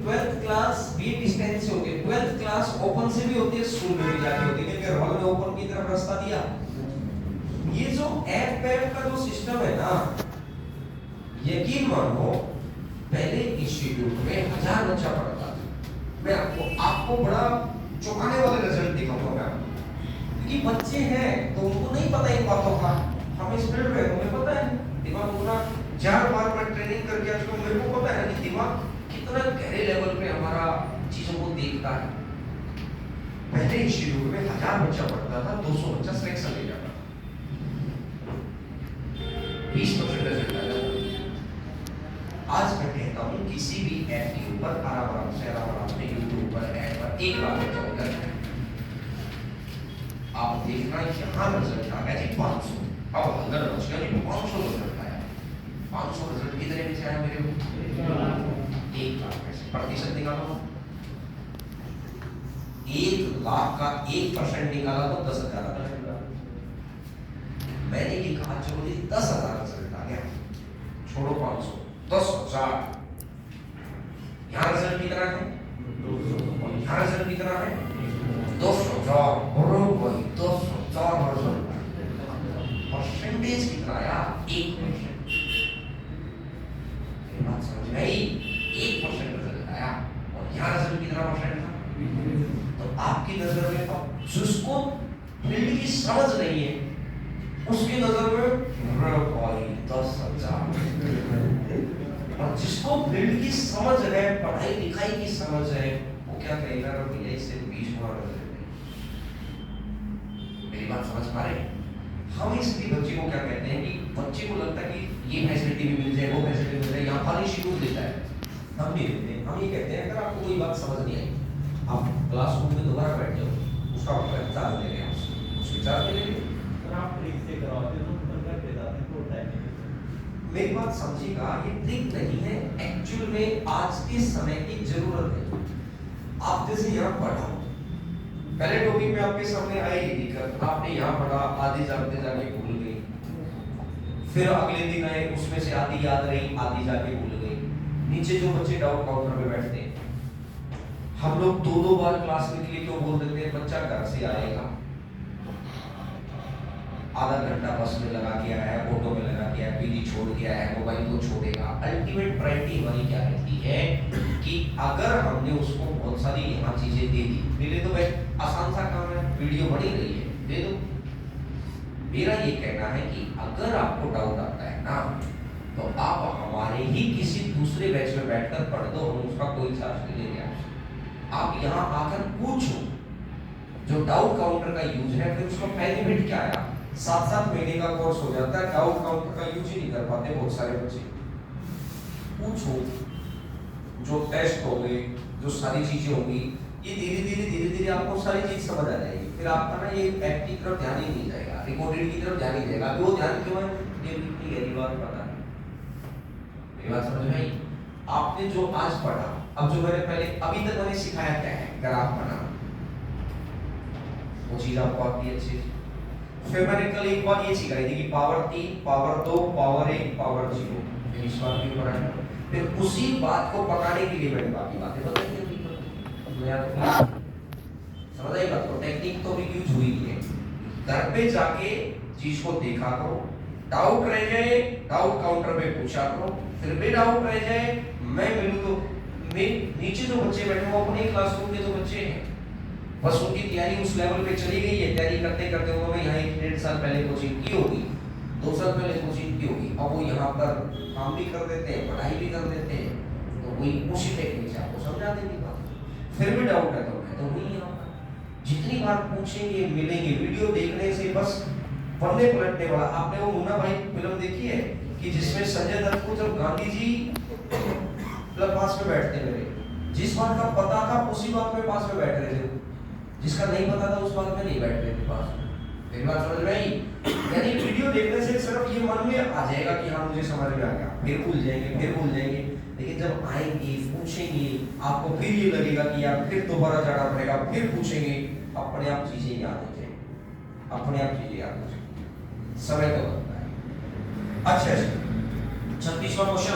12th class भी distance से होती है, 12th क्लास ओपन से भी होती है, स्कूल में भी जाके होती है, क्योंकि घर ने ओपन की तरफ रास्ता दिया। ये जो ऐप का जो सिस्टम है ना, यकीन मानो पहले इंस्टीट्यूट में 1000 बच्चा पढ़ता था। मैं आपको बड़ा चौंकाने वाले रिजल्ट दिखाऊंगा मैं, क्योंकि बच्चे हैं तो उनको नहीं पता इन बातों का, हमें स्टूडेंट है हमें पता है, दिमाग पूरा 4 बार मैं ट्रेनिंग करके आज को मेरे को पता है कि दिमाग कितना गहरे लेवल पे हमारा चीजों को देखता है। पहले इंस्टीट्यूट में 1000 बच्चा पढ़ता था, 200 बच्चा सिलेक्शन ले जाता, 20% रिजल्ट आ जाता। आज मैं कहता हूँ किसी भी ऐप के ऊपर आराम से यूट्यूब पर ऐप पर एक बार बच्चा आप देखना यहाँ रिजल्ट आ गया जी 500, अब 100 बच गया जी 500 रिजल्ट आया। 500 रिजल्ट कितने में से आया मेरे को? 1 लाख में से प्रतिशत निकालो, 1 लाख का 1% निकाला तो 10,000। मैंने ये कहा चलो जी 10,000 रिजल्ट आ गया, छोड़ो 500, 10,000। यहाँ रिजल्ट कितना है? 200। और यहाँ रिजल्ट कितना है? 10,000। बरोबर 10,000 रिजल्ट। परसेंटेज कितना आया? 1%। ये बात समझ में आई? 1% रिजल्ट आया। और यहाँ रिजल्ट कितना परसेंट था? तो आपकी नजर में अब जिसको फील्ड की समझ नहीं है उसकी नजर में 10,000, और जिसको फील्ड की समझ है, पढ़ाई लिखाई की समझ है, वो क्या कहेगा भैया इससे 20 गुना रिजल्ट है। मेरी बात समझ पा रहे हैं? हम इसलिए बच्चे को क्या कहते हैं कि बच्चे को लगता है कि ये फैसिलिटी भी मिल जाए, वो फैसिलिटी मिल जाए, यहाँ खाली शेड्यूल देता है, हम नहीं देते। हम ये कहते हैं अगर आपको कोई बात समझ नहीं आई, आप क्लासरूम में दोबारा बैठ जाओ, उसका मतलब चार्ज ले लें, उसके चार्ज ले लेंगे। मेरी बात समझिएगा, ये ट्रिक नहीं है, एक्चुअल में आज के समय की जरूरत है। आप जैसे यहाँ पढ़ा, पहले टॉपिक में आपके सामने आई दिक्कत, आपने यहाँ पढ़ा, आधी जाते जाके भूल गई, फिर अगले दिन आए उसमें से आधी याद रही, आधी जाके भूल गई। नीचे जो बच्चे डाउट काउंटर पे बैठते हैं, हम लोग 2-2 बार क्लास में के लिए क्यों बोल देते हैं? बच्चा घर से आएगा, आधा घंटा बस में लगा के आया है, ऑटो में लगा के आया, पीजी छोड़ के आया है, मोबाइल को छोड़ेगा। अल्टीमेट प्रायोरिटी हमारी क्या रहती है कि अगर हमने उसको बहुत सारी यहाँ चीजें दे दी, तो भाई आसान सा काम है, वीडियो बनी रही है, दे दो। मेरा ये कहना है कि अगर आपको डाउट आता है ना, तो आप हमारे ही किसी दूसरे बैच में बैठकर पढ़ दो, हम उसका कोई चार्ज नहीं लेंगे। आप यहाँ आकर पूछो, जो डाउट काउंटर का यूज है, फिर उसका बेनिफिट क्या है? 7-7 महीने का कोर्स हो जाता है, डाउट काउंटर का यूज ही नहीं कर पाते बहुत सारे बच्चे। पूछो, जो टेस्ट होंगे, जो सारी चीजें होंगी, ये धीरे धीरे आपको सारी चीज समझ आ जाएगी। फिर आपका ना ये ऐप की तरफ ध्यान ही नहीं जाएगा, रिकॉर्डेड की तरफ ध्यान ही जाएगा। वो ध्यान क्यों है? ये इतनी गहरी बात पता है। मेरी बात समझ में आई? आपने जो आज पढ़ा, अब जो मैंने पहले अभी तक मैंने सिखाया क्या है? ग्राफ बनाना, वो चीज आपको आती है अच्छी। फिर मैंने कल एक बात ये सिखाई थी कि पावर 3, पावर 2, पावर 1, पावर 0, इस बात की पढ़ाई। फिर उसी बात को पकाने के लिए मैंने बाकी बातें बताई थी। समझ आई बात को? टेक्निक तो भी यूज हुई है। घर पे जाके चीज को देखा करो, डाउट रह जाए डाउट काउंटर पे पूछा करो, फिर भी डाउट रह जाए मैं मिलूं तो नीचे जो बच्चे बैठे वो अपने क्लासरूम के जो बच्चे हैं, बस उनकी तैयारी उस लेवल पे चली गई है। तैयारी करते करते उन्होंने यहाँ 1-1.5 साल पहले कोचिंग की होगी, 2 साल पहले कोचिंग की होगी, अब वो यहाँ पर काम भी कर देते हैं, पढ़ाई भी कर देते हैं, तो वही उसी टेक्निक से आपको समझा देंगे बात। फिर भी डाउट है तो मैं तो वही यहाँ पर जितनी बार पूछेंगे मिलेंगे। वीडियो देखने से बस पढ़ने पलटने वाला। आपने वो मुन्ना भाई फिल्म देखी है कि जिसमें संजय दत्त को जब गांधी जी पास में बैठते मेरे, जिस बात का पता था उसी बात में पास में बैठ रहे थे, जिसका नहीं पता था उस बात में नहीं बैठ रहे थे पास में। मेरी बात समझ में आई? यानी वीडियो देखने से सिर्फ ये मन में आ जाएगा कि हाँ मुझे समझ में आ गया, फिर भूल जाएंगे, लेकिन जब आएंगे पूछेंगे आपको फिर ये लगेगा कि यार फिर दोबारा जाना पड़ेगा, फिर पूछेंगे, अपने आप चीजें याद हो जाएंगी, अपने आप चीजें याद हो जाएंगी। समय तो लगता है। अच्छा 36वां क्वेश्चन।